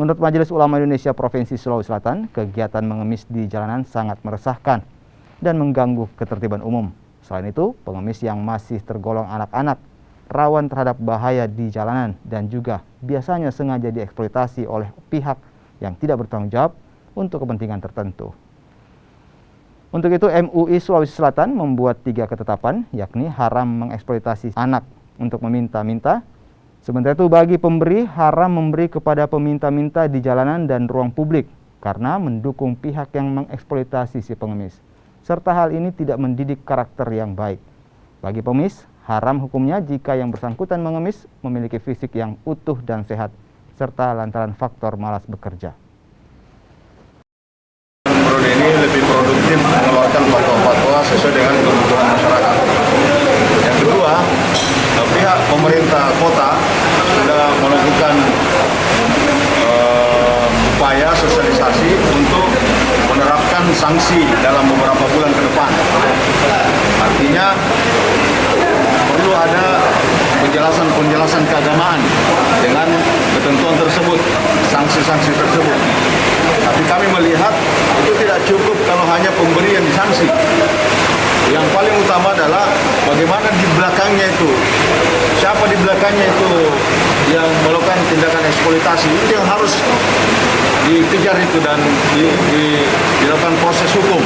Menurut Majelis Ulama Indonesia Provinsi Sulawesi Selatan, kegiatan mengemis di jalanan sangat meresahkan dan mengganggu ketertiban umum. Selain itu, pengemis yang masih tergolong anak-anak rawan terhadap bahaya di jalanan dan juga biasanya sengaja dieksploitasi oleh pihak yang tidak bertanggung jawab untuk kepentingan tertentu. Untuk itu, MUI Sulawesi Selatan membuat 3 ketetapan, yakni haram mengeksploitasi anak untuk meminta-minta. Sementara itu, bagi pemberi, haram memberi kepada peminta-minta di jalanan dan ruang publik karena mendukung pihak yang mengeksploitasi si pengemis. Serta hal ini tidak mendidik karakter yang baik. Bagi pengemis, haram hukumnya jika yang bersangkutan mengemis memiliki fisik yang utuh dan sehat, serta lantaran faktor malas bekerja. Prodi ini lebih produktif mengeluarkan fatwa-fatwa sesuai dengan kebutuhan masyarakat. Yang kedua, pihak pemerintah kota sudah melakukan upaya sosialisasi untuk menerapkan sanksi dalam beberapa bulan ke depan. Artinya perlu ada penjelasan keagamaan dengan ketentuan tersebut, sanksi-sanksi tersebut. Tapi kami melihat itu tidak cukup kalau hanya pemberi yang disanksi. Yang paling utama adalah bagaimana di belakangnya itu, siapa di belakangnya itu yang melakukan tindakan eksploitasi, itu yang harus dikejar itu dan dilakukan proses hukum.